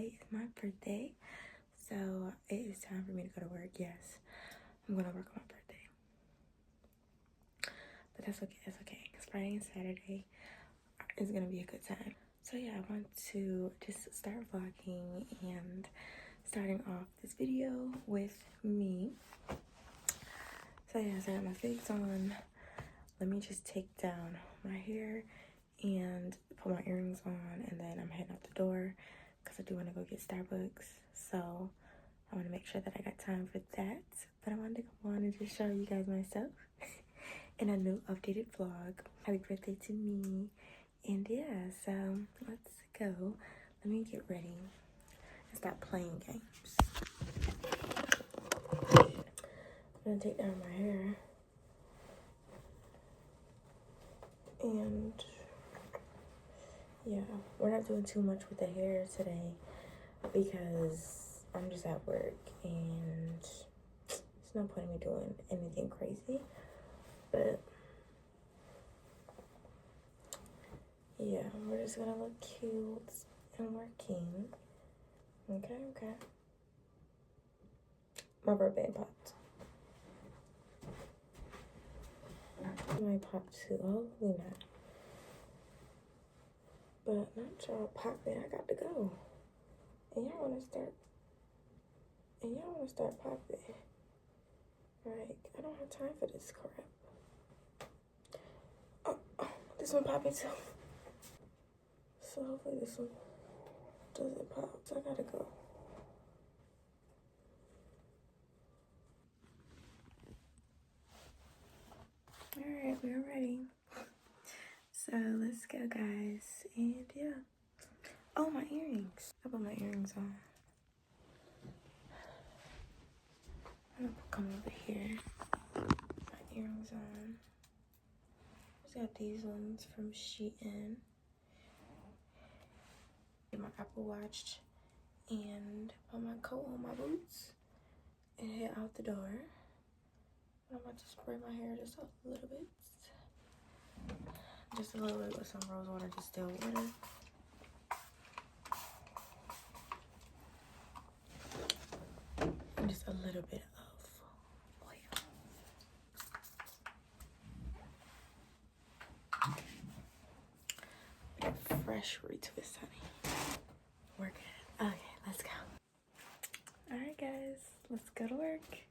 today is my birthday, so it is time for me to go to work. Yes, I'm gonna work on my birthday, but that's okay. That's okay, because Friday and Saturday is gonna be a good time. So yeah, I want to just start vlogging and starting off this video with me. So yeah, so I got my figs on. Let me just take down my hair and put my earrings on, and then I'm heading out the door because I do want to go get Starbucks. So I want to make sure that I got time for that. But I wanted to go on and just show you guys myself in a new updated vlog. Happy birthday to me. And yeah, so let's go. Let me get ready and start playing games. I'm gonna take down my hair. And yeah, we're not doing too much with the hair today because I'm just at work and there's no point in me doing anything crazy. But yeah, we're just gonna look cute and working. Okay. My rubber band popped. It might pop too, hopefully not. But not y'all popping, I got to go. And y'all wanna start popping. Like, I don't have time for this crap. Oh, this one popping too. So hopefully this one doesn't pop, so I gotta go. Alright, we're ready. So let's go, guys. And yeah. Oh, my earrings. I put my earrings on. I'm gonna come over here. My earrings on. Just got these ones from Shein. Get my Apple Watch and put my coat on my boots and head out the door. I'm about to spray my hair just a little bit. Just a little bit with some rose water, distilled water. And just a little bit of oil. Get a fresh retwist, honey. We're good. Okay, let's go. Alright, guys, let's go to work.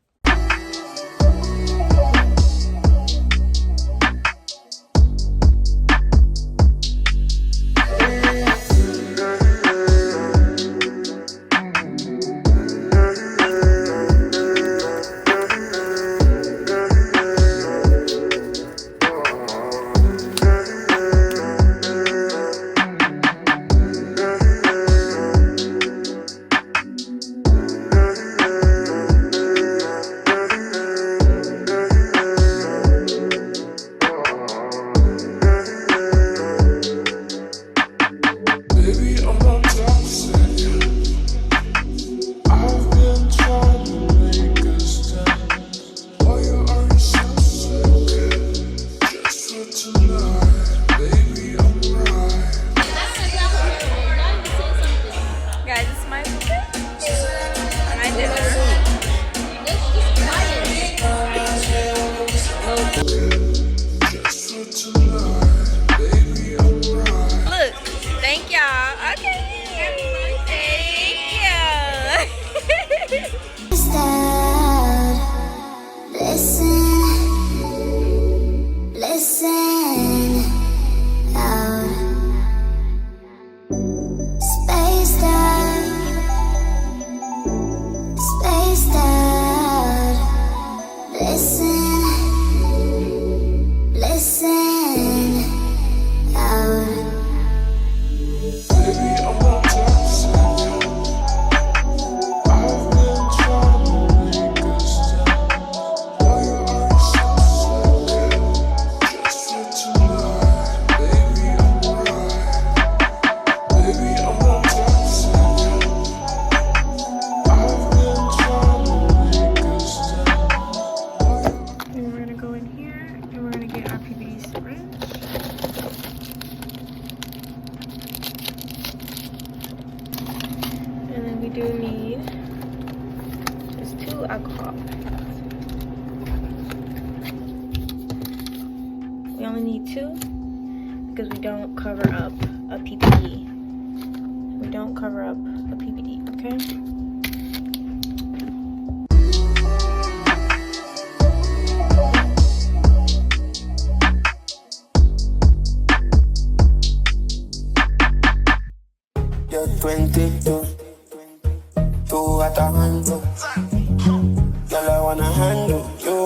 only need 2 because we don't cover up a PPD. We don't cover up a PPD, okay? You're 22, 2 at a handle. Girl, I wanna handle you.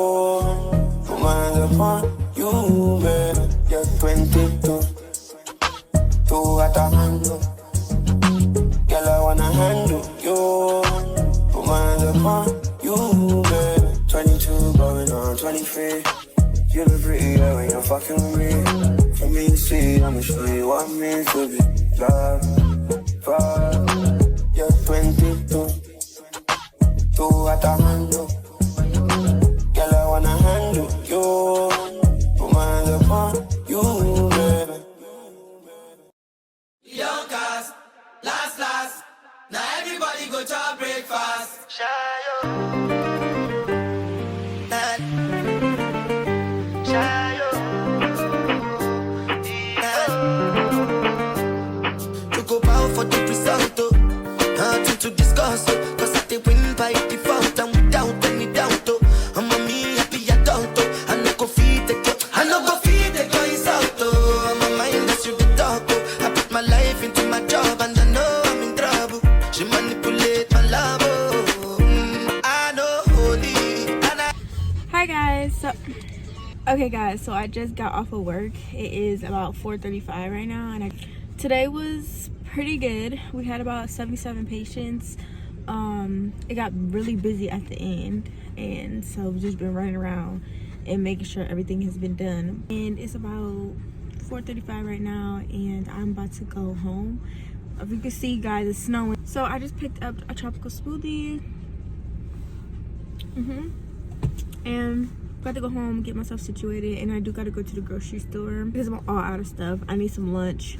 Put my hands upon you, baby. You're 22, 2 at a handle. Girl, I wanna handle you. Put my hands upon you, baby. 22 going on 23. You look pretty good when you're fucking with me. For me to see, I'ma show you what it means to be loved. You're 22, 2 at a handle. Girl, I wanna handle you. Put my hands upon you, baby. Young cast, last. Now everybody go to breakfast. Shayo. You go bow for the result, oh. Nothing to discuss, oh. Cause I take win by default and without any doubt, oh. I'm a me happy adult, oh. I no go feed the girl, I no go feed the girl insult, oh. I'm a mind that's you the talk, oh. I put my life into my job and I know I'm in trouble. She manipulate my love, oh. I know holy and I... Hi guys, okay guys, so I just got off of work. It is about 4:35 right now, and today was pretty good. We had about 77 patients. It got really busy at the end, and so we've just been running around and making sure everything has been done. And it's about 4:35 right now, and I'm about to go home. If you can see, guys, it's snowing. So I just picked up a tropical smoothie. And got to go home, get myself situated, and I do got to go to the grocery store because I'm all out of stuff. I need some lunch.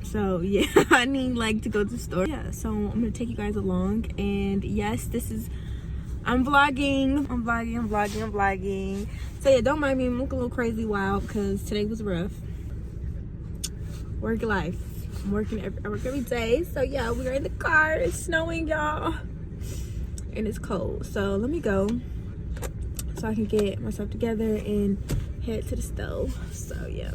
So yeah, I need like to go to the store. Yeah, so I'm gonna take you guys along, and yes, I'm vlogging. So yeah, don't mind me, I'm looking a little crazy wild because today was rough. Work life. I work every day. So yeah, we're in the car. It's snowing, y'all, and it's cold. So let me go so I can get myself together and head to the stove. So yeah,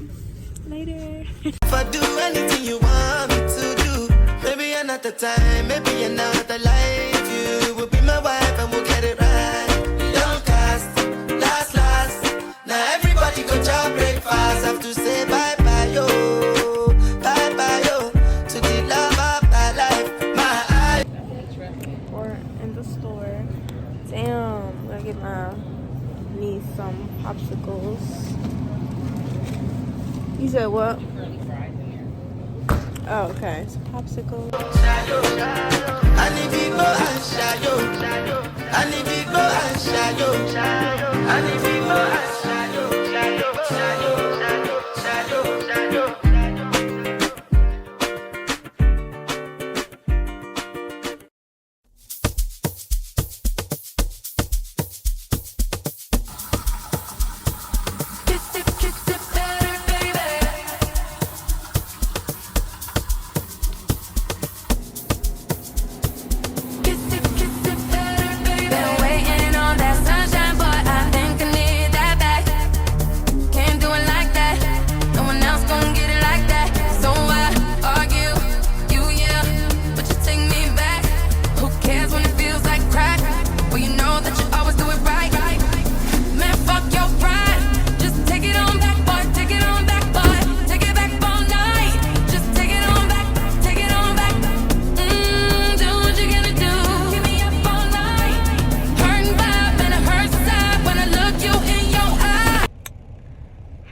later. If I do anything you want me to do, maybe another time, maybe another life, you will be my wife and we'll get it right. Young cast, last. Now everybody go to breakfast. Have to say bye-bye, yo. Bye-bye, yo. To the love of my life, my eye. We're in the store. Damn, I'm gonna get my niece some popsicles. You said what? Oh, okay. So popsicles.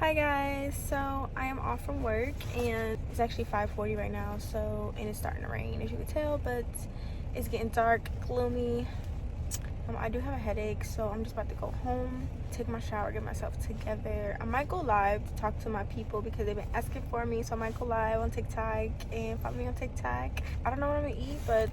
Hi guys, so I am off from work and it's actually 5:40 right now, so, and it's starting to rain as you can tell, but it's getting dark, gloomy. I do have a headache, so I'm just about to go home, take my shower, get myself together. I might go live to talk to my people because they've been asking for me, so I might go live on TikTok and follow me on TikTok. I don't know what I'm gonna eat, but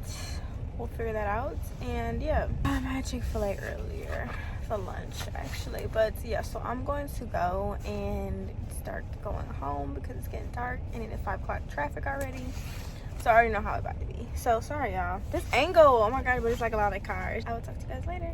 we'll figure that out. And yeah, I had Chick-fil-A earlier, for lunch actually. But yeah, so I'm going to go and start going home because it's getting dark and it is 5 o'clock traffic already. So I already know how it's about to be. So sorry y'all. This angle, oh my god, but it's like a lot of cars. I will talk to you guys later.